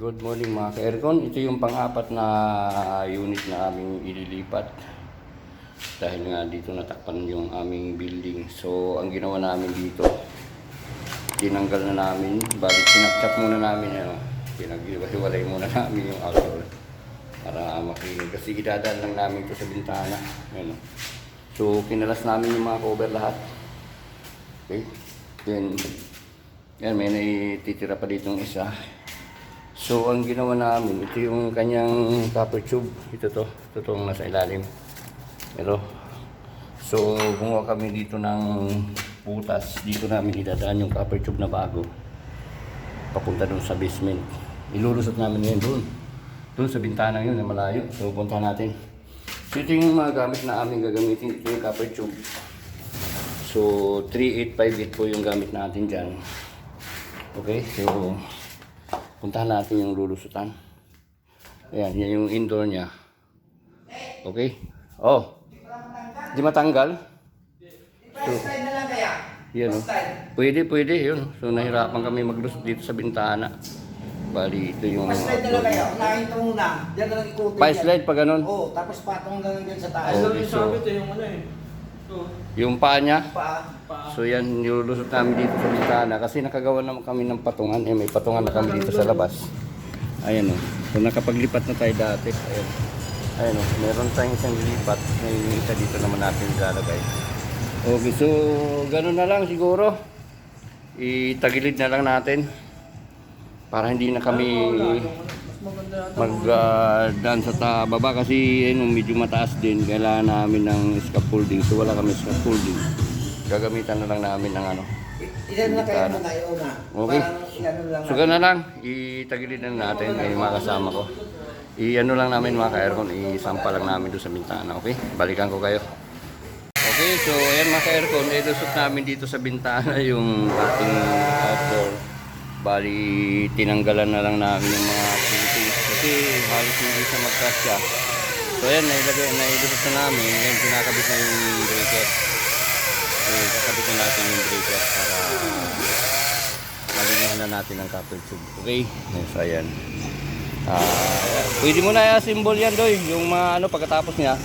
Good morning mga ka-aircon. Ito yung pang-apat na unit na aming ililipat. Dahil nga dito natakpan yung aming building. So ang ginawa namin dito, tinanggal na namin. Balik sinakchap muna namin. Pinag-iwalay muna namin yung outdoor. Para makinig. Kasi idadaan lang namin ito sa bintana. So kinalas namin yung mga cover lahat. Okay. Then, yan, may natitira pa ditong isa. So, ang ginawa namin, ito yung kanyang copper tube. Ito itong nasa ilalim. Ito. So, gumawa kami dito ng butas. Dito namin idadaan yung copper tube na bago. Papunta doon sa basement. Ilulusot namin ngayon doon. Doon sa bintana yun na malayo. So, punta natin. So, ito yung mga gamit na aming gagamitin. Ito yung copper tube. So, 3858 po yung gamit natin dyan. Okay, so puntahan natin yung lulusutan. Ayan, yan yung indoor niya. Okay? Oh. Di matanggal? So, yan o. Pwede yun. So, nahirapan kami maglusot dito sa bintana. Bali, ito yung... Pa-slide na lang kaya. Unahin ito muna. Diyan na lang ikutin. Pa-slide pa ganun? Oo, tapos patong lang dyan sa taas. Okay, so... Yung paa niya? Pa. So yan, nilulusot namin dito sa bintana kasi nakagawa naman kami ng patungan. May patungan na kami dito sa labas. Ayan o. So nakapaglipat na tayo dati. Ayan o. Meron tayong isang lipat. May isa dito naman natin ilalagay. Okay, so ganun na lang siguro. Itagilid na lang natin. Para hindi na kami magdaan sa baba kasi medyo mataas din. Kailangan namin ng scaffolding. So wala kami scaffolding. Gagamitan na lang namin ng ano. Ilan na kayo muna yung una. Okay. Lang so gano'n lang. Itagilid na natin. Ay mga kasama ko. I-ano lang namin mga ka-aircon. Isampa lang namin doon sa bintana. Okay? Balikan ko kayo. Okay. So ayan mga ka-aircon. Ilusot namin dito sa bintana yung ating outdoor. Bali, tinanggalan na lang namin yung mga fittings kasi halos hindi siya magkasya. So ayan, nailusot na namin. Ngayon, kinakabit na yung breaker. Okay, kakabit na natin yung breaker para malinahan na natin ang copper tube. Okay? So ayan. Pwede mo na i-assemble yan, Doy. Yung mga ano, pagkatapos niya,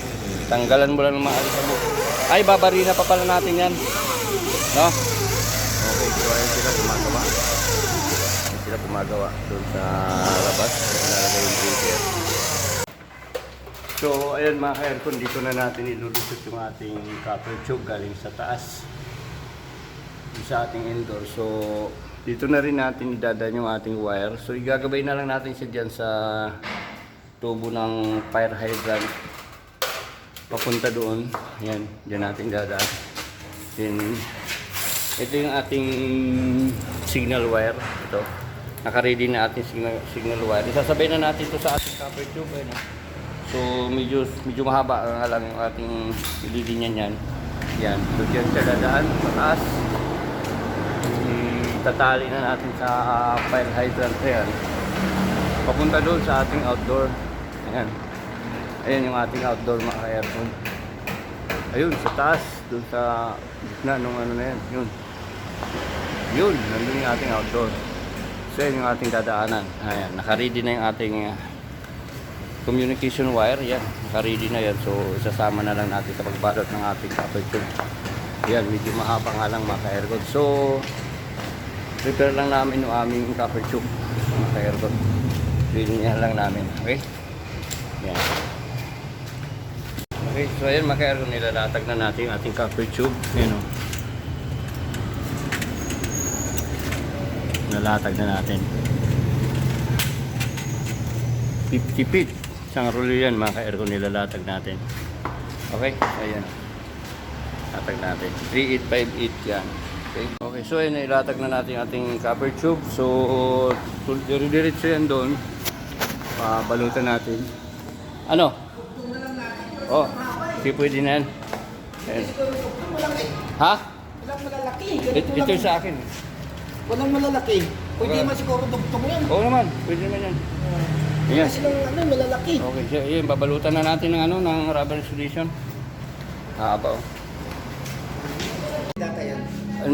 tanggalan mo lang ng mga alisan mo. Ay, babarina pa pala natin yan. No? Okay, so ayan sila gumagawa. Sila gumagawa doon sa labas. Nilalagay yung breaker. So, ayan mga ka-aircon, dito na natin ilulusot yung ating copper tube galing sa taas. Sa ating indoor. So, dito na rin natin idadaan yung ating wire. So, igagabay na lang natin siya dyan sa tubo ng fire hydrant. Papunta doon. Ayan, dyan natin dadaan. Then, ito yung ating signal wire. Ito. Naka-ready na ating signal wire. Isasabay na natin ito sa ating copper tube. So medyo mahaba lang yung ating lilinyan yan. Yan. So dyan siya dadaan. Mataas. Itatali na natin sa fire hydrant. Ayan. Papunta doon sa ating outdoor. Ayan. Ayan yung ating outdoor mga ka-aircon. Ayun, sa taas. Doon sa gitna nung ano na yan. Yun. Nandun yung ating outdoor. So yan yung ating dadaanan. Ayan, naka-ready na yung ating communication wire. Yan, naka-ready na yan. So isasama na lang natin sa pagbalot ng ating copper tube. Yan, medyo mahaba nga lang mga ka-aircon. So prepare lang namin yung aming copper tube mga ka-aircon. Linihan lang namin. Okay? Yan. Okay, so ayan mga ka-aircon, nilalatag na natin yung ating copper tube. Yan o. Nalatag na natin 50 feet isang rulo yan mga ka-aircon, nilalatag natin. Okay, ayan latag natin 3858 yan. Okay, so ayan, nilatag na natin ating copper tube. So diretso yan doon, balutan natin ano okay, pwede na yan. Ayan. Ha? Walang malalaki. Ito yung sa akin. Walang malalaki. Pwede naman siguro dugtong yan. Oo naman, pwede naman yan. Ayan. Kasi ng malalaki. Okay, so yun, babalutan na natin ng rubber solution. Haba o. Data yan.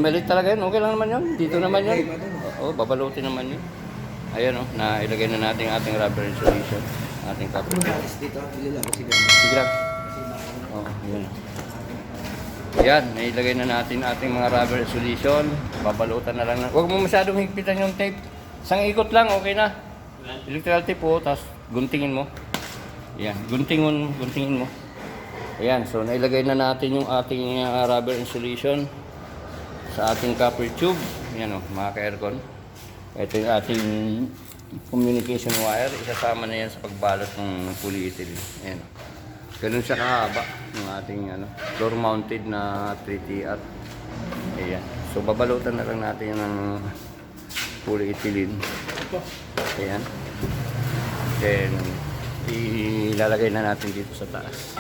Maliit talaga yun, okay lang naman yun. Dito naman yun. Oo, babalutin naman yun. Ayan o, na ilagay na natin ang ating rubber insulation. Ating copper tube. Guys, dito, pili lang kasi Sige lang. Oh, yan. Ayan, nailagay na natin ating mga rubber insulation. Babalutan na lang. Huwag mo masyadong higpitan yung tape. Isang ikot lang, okay na. Electrical tape po, tapos guntingin mo. Ayan, guntingin mo. Ayan, so nailagay na natin yung ating rubber insulation sa ating copper tube. Ayan o, mga ka-aircon. Ito yung ating communication wire. Isasama na yan sa pagbalot ng polyethylene. Ayan o. Ganun siya kahaba yung ating floor mounted na 3TR. Ayan. So babalutan na lang natin ng polyethylene. Ayan. Then ilalagay na natin dito sa taas.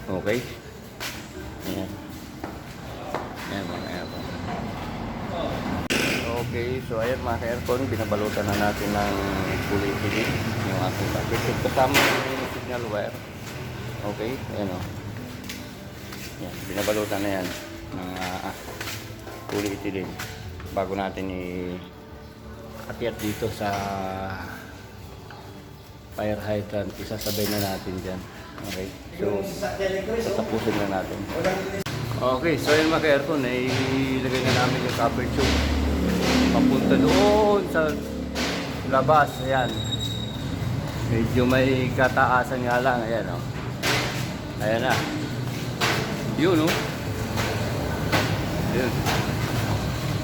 Okay. Ayan. Ayan mga aircon. Okay. So ayan mga aircon, binabalutan na natin ng polyethylene yung ating package. Kasama yung signal wire. Okay, ayan o. Yan, binabalutan na yan ng polyethylene bago natin i-akyat dito sa fire hydrant. Isasabay na natin dyan. Okay, so tatapusin na natin. Okay, so yun mga ka-aircon, ilagay na namin yung copper tube papunta doon sa labas. Ayan, medyo may kataasan nga lang. Ayan o. Ayan na. Yun, no? Yun.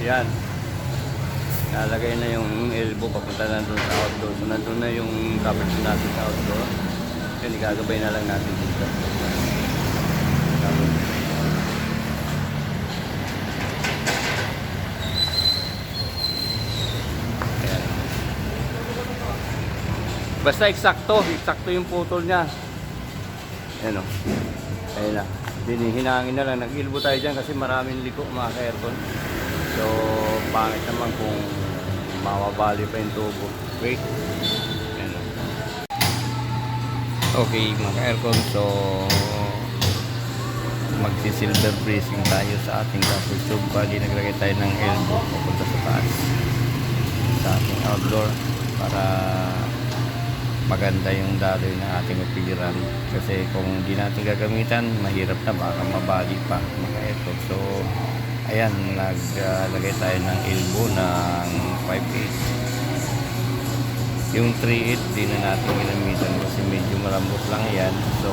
Yan. Nalagay na yung elbow papunta na doon sa outdoor. So, nandun na yung cover natin sa outdoor. Yan, igagabay na lang natin dito. Ayan. Basta eksakto yung putol niya. Ayan o. Ayan na. Hinangin na lang. Nag-ilbo tayo dyan kasi maraming liko mga ka-aircon. So, pangit naman kung mawabali pa yung tubo. Wait. Ayan o. Okay mga ka-aircon. So, magsi-silver bracing tayo sa ating copper tube. Bali, naglagay tayo ng elbow papunta sa taas sa ating outdoor para maganda yung daloy ng ating upiran. Kasi kung hindi natin gagamitan, mahirap na, baka mabali pa mga aircon. So ayan, naglagay tayo ng elbow ng 5/8. Yung 3/8 di na natin ginamitan kasi medyo malambot lang yan. So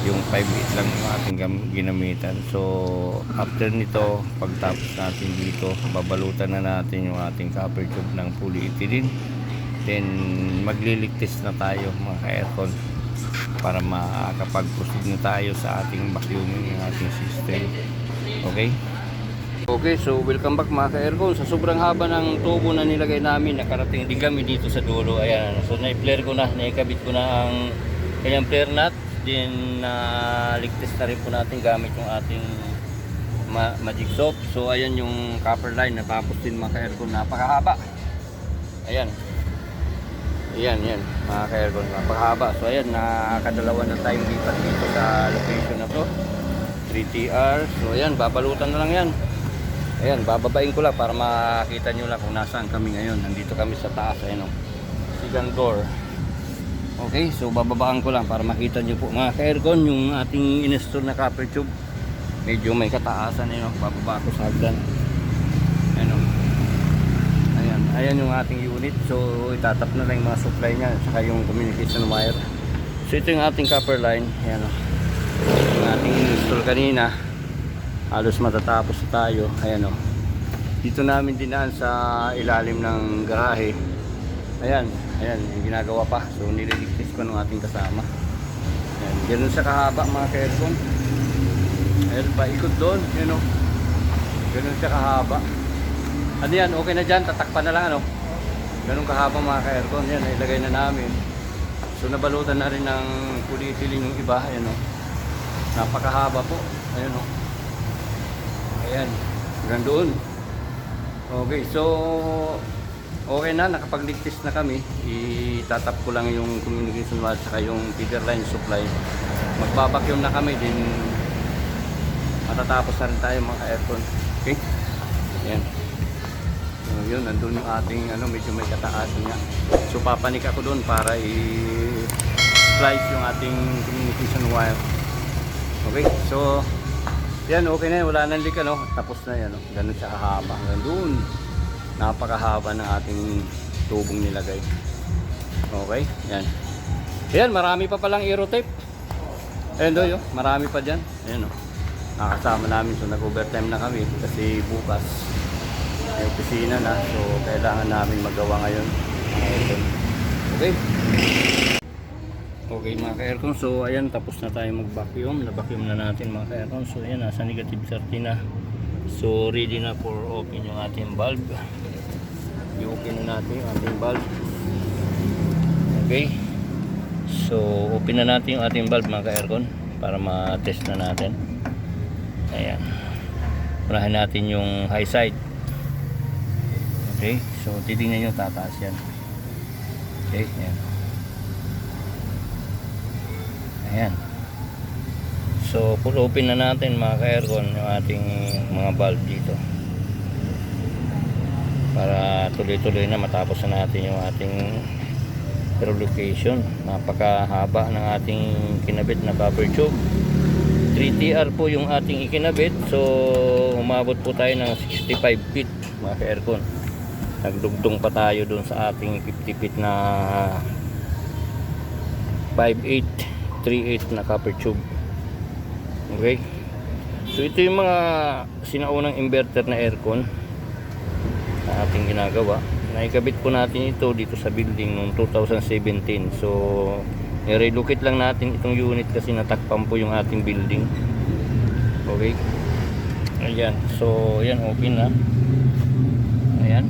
yung 5/8 lang yung ating ginamitan. So after nito, pagtapos natin dito, babalutan na natin yung ating copper tube ng polyethylene. Then magliligtis na tayo mga ka-aircon para makakapag-proceed na tayo sa ating vacuuming ng ating system. Okay? Okay, so welcome back mga ka-aircon. Sa sobrang haba ng tubo na nilagay namin, nakarating din kami dito sa dulo. Ayan, so na-flare ko na, naikabit ko na ang kanyang flare nut. Then ligtis na rin po natin gamit yung ating magic soap. So ayan yung copper line, natapos din mga ka-aircon, napakahaba. Ayan. Ayan, mga ka-aircon, napakahaba. So ayan, nakadalawa na tayong lipat dito sa location na to, 3TR. So ayan, babalutan na lang yan. Ayan, bababain ko lang para makita nyo lang kung nasaan kami ngayon. Nandito kami sa taas, ayan o, second floor. Okay, so bababaan ko lang para makita nyo po mga ka-aircon yung ating in-install na copper tube. Medyo may kataasan, ayan o, bababa ko sa hagdan. Ayan o. Ayan yung ating unit. So itatap na lang yung mga supply nya saka yung communication wire. So ito yung ating copper line. Ayan o. Yung ating install kanina. Halos matatapos na tayo. Ayan o. Dito namin dinaan sa ilalim ng garahe. Ayan yung ginagawa pa. So nililigtis ko ng ating kasama. Ayan, ganun sa kahaba mga ka-aircon. Ayan pa, ikot doon. Ayan o. Ganun siya kahaba. Ano yan, okay na dyan, tatakpan na lang ano. Ganun kahaba mga ka-aircon. Yan, ilagay na namin. So nabalutan na rin ng polyethylene yung iba. Ayan o. Napakahaba po. Ayan o. Ayan, hanggang doon. Okay, so okay na, nakapagligtis na kami. Itatap ko lang yung communication wire saka yung feeder line supply. Magbabacuum na kami din. Matatapos na rin tayo mga ka-aircon. Okay? Ayan. yun, nandun yung ating medyo may kataasan nga. So papanik ako doon para i-splice yung ating communication wire. Okay, so yan, okay na yan, wala nang leak tapos na yan, ganun siya kahaba hanggang doon. Napakahaba ng ating tubong nilagay. Okay, yan. Ayan, marami pa palang aero tape. Ayan doon, marami pa dyan. Ayan nakasama namin, so nag-overtime na kami kasi bukas may opisina na, so kailangan namin magawa ngayon. Okay. Okay mga ka-aircon, so ayan, tapos na tayo mag-vacuum. Na-vacuum na natin mga ka-aircon. So ayan, nasa negative 30 na. So ready na for open yung ating bulb. I-open na natin yung ating bulb. Okay. So open na natin yung ating bulb mga ka-aircon para ma-test na natin. Ayan. Unahin natin yung high side. Okay. So titingnan nyo, tataas yan. Okay. Ayan. Ayan. So full open na natin mga ka-aircon yung ating mga bulb dito. Para tuloy-tuloy na matapos na natin yung ating relocation. Napakahaba ng ating kinabit na copper tube. 3TR po yung ating ikinabit. So umabot po tayo ng 65 feet mga ka-aircon. Nagdugtong pa tayo dun sa ating 50 feet na 5838 na copper tube. Okay. So ito yung mga sinaunang inverter na aircon na ating ginagawa. Naikabit po natin ito dito sa building noong 2017. So i-relocate lang natin itong unit kasi natakpan po yung ating building. Okay. Ayan. So ayan, open na. Ayan.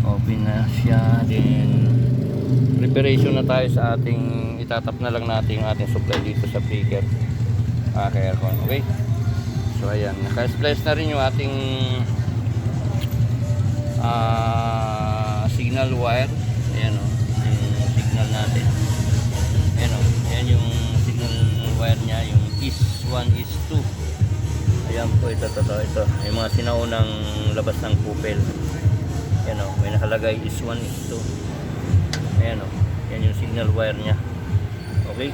Open na siya. Then preparation na tayo sa ating, itatap na lang natin yung ating supply dito sa breaker. Aircon. Okay. So ayan, naka-splice na rin yung ating signal wire. Ayan yung signal natin. Ayan yung signal wire nya, yung is 1 is 2. Ayan po, ito. Yung mga sinaunang labas ng kupel. Ayan may nakalagay is 1 is 2. Ayan yan yung signal wire nya. Okay.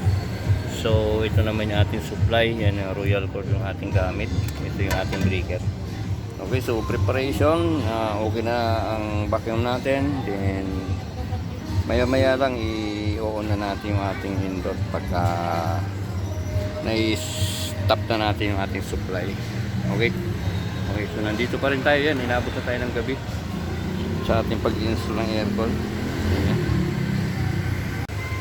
So ito naman yung ating supply. Yan yung Royal cord yung ating gamit. Ito yung ating breaker. Okay, so preparation, okay na ang vacuum natin. Then maya lang i-on na natin yung ating indoor pagka na-stop na natin yung ating supply. Okay. Okay, so nandito pa rin tayo. Yan, inabot na tayo ng gabi sa ating pag-install ng aircon. Ayan.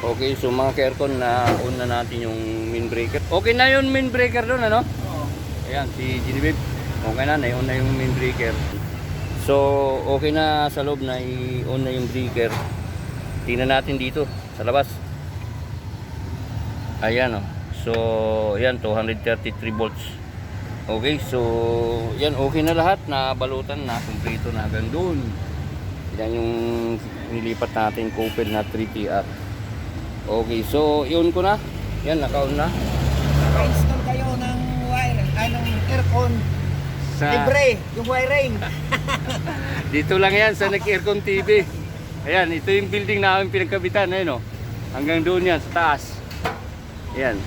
Okay, so mga ka-aircon, na-on na natin yung main breaker. Okay na yung main breaker doon, Oo. Ayan, si Genevieve. Okay na, na-on na yung main breaker. So, okay na sa loob na i-on na yung breaker. Tingnan natin dito, sa labas. Ayan, So, ayan, 233 volts. Okay, so, yan, okay na lahat. Nabalutan na, kumpleto na hanggang doon. Yan yung nilipat natin, couple na 3TR. Okay, so i-on ko na. Yan, naka-on na. Naka-install kayo ng wire, ng aircon. Libre, yung wiring. Dito lang yan sa Nag-Aircon TV. Ayan, ito yung building namin pinagkabitan. Ayan hanggang doon yan, sa taas. Ayan.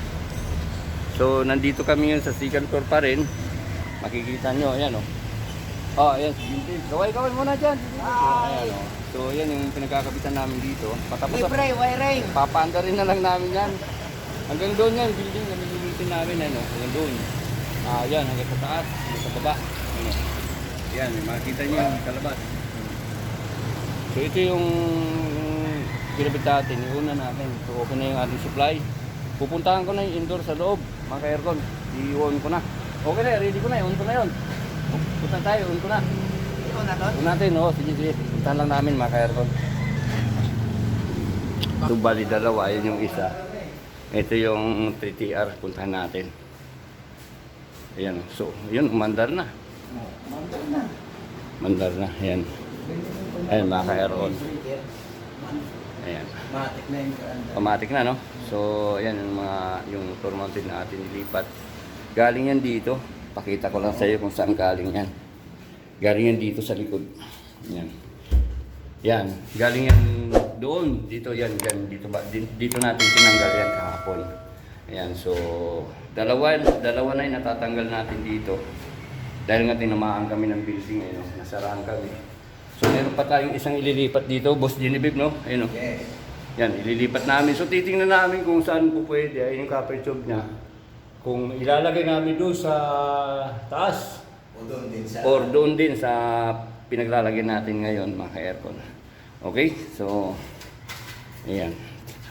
So, nandito kami yun sa second floor pa rin. Makikita nyo, ayan ayan, si Jintin. Kaway muna dyan. Ayan So, yan yung pinagkakabitan namin dito. Patapos Libre, wiring. papaanda rin na lang namin yan. Hanggang doon yan, building na nililitin namin. Hanggang doon. Yan, hanggang sa taas, hanggang sa baba. Yan, makikita nyo yung kalabas. So, ito yung kinabit natin. Iuna natin. So, okay na yung ating supply. Pupuntahan ko na yung indoor sa loob. Mga ka-aircon. I-on ko na. Okay na, ready ko na. I-on ko na yun. Punta tayo, on ko na. On na doon? On natin, sige. Puntahan lang namin mga ka-aircon. Ito bali dalawa, yun yung isa. Ito yung 3TR, puntahan natin. Ayan, so, yun, mandar na. Mandar na, ayan. Ayan mga ka-aircon. Ayan. Matik na yung karanda. Automatic na, no? So, ayan yung floor mounted na atin nilipat. Galing yan dito. Pakita ko lang sa iyo kung saan galing yan. Galing yan dito sa likod. Yan. Yan. Galing yan doon. Dito yan. Dito, dito natin tinanggal yan kahapon. Ayan. So, dalawa na yung natatanggal natin dito. Dahil nga tinamaan kami ng building. Ayun, nasarahan kami. So, meron pa tayong isang ililipat dito. Boss Genevieve, no? Ayun, no? Yes. Yan, ililipat namin. So, titingnan namin kung saan po pwede. Ayun yung copper tube niya. Kung ilalagay namin doon sa taas. Or doon din sa pinaglalagyan natin ngayon, mga ka-aircon. Okay? So, ayan.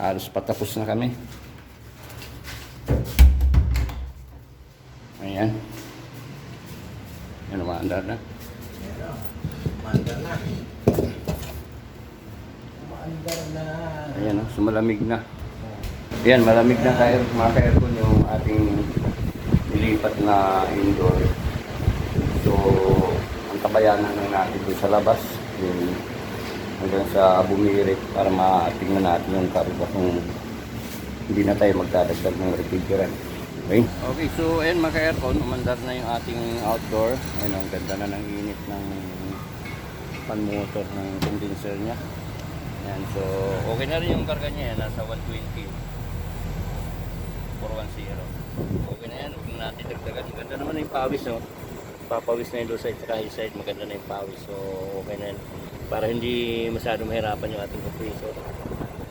Halos patapos na kami. Ayan. Yan, umaandar na. Mandar na. Mandar na. Ayan, so malamig na. Ayan, malamig na mga ka-aircon yung ating nilipat na indoor. So, ang tabayanan na natin doon sa labas. Yung hanggang sa bumirit para matingnan natin yung karga kung hindi na tayo magdadagdag ng refrigerant. Okay? Okay, so ayan mga ka-aircon, umandar na yung ating outdoor. Ayan, ang ganda na ng init ng fan motor ng condenser niya. Ayan, so okay na rin yung karga niya, nasa 120 410. Okay na yan, huwag na natin dagdagan. Maganda naman yung pawis, no? Papawis na yung low side sa high side, maganda na yung pawis. So okay na yan. Para hindi masyado mahirapan yung ating compressor.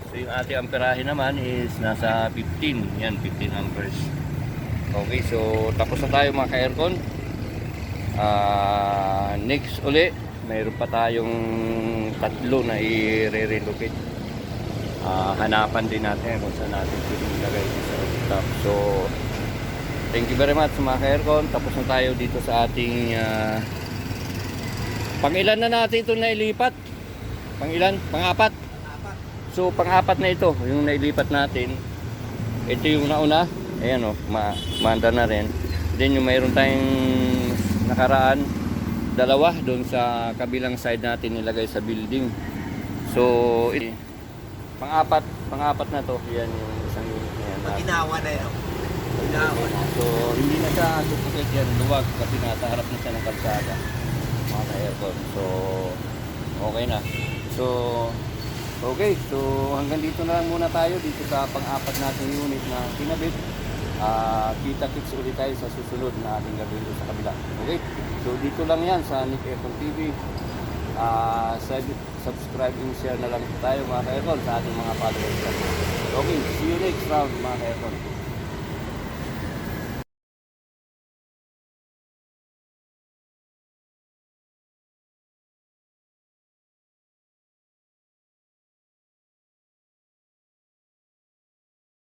So yung ating amperahe naman is nasa 15. Yan, 15 amperes. Okay, so tapos na tayo mga ka-aircon. Next uli, mayroon pa tayong tatlo na i-relocate. Hanapan din natin kung saan natin ilagay sa rooftop. So thank you very much mga ka-aircon. Tapos na tayo dito sa ating pang-ilan na natin ito nailipat? Pang-ilan? Pang-apat? So pang-apat na ito, yung nailipat natin. Ito yung nauna. Ayan o, maanda na rin. Then yung mayroon tayong nakaraan, dalawa doon sa kabilang side natin nilagay sa building. So pang-apat na to. Yan yung isang unit na yan. Ginawa na yun. Ginawa na. So hindi na siya suffocate yan, luwag kasi nasa harap na siya ng kalsada. Mga ka-aircon. So okay na. So okay, so hanggang dito na lang muna tayo dito sa pang-apat nating unit na kinabit. Kita-kits ulit tayo sa susunod na ating gagawin sa kabila. Okay? So dito lang yan sa Nick Aircon TV. Subscribe and share na lang tayo mga ka-aircon sa ating mga followers. Okay, see you next round mga ka-aircon.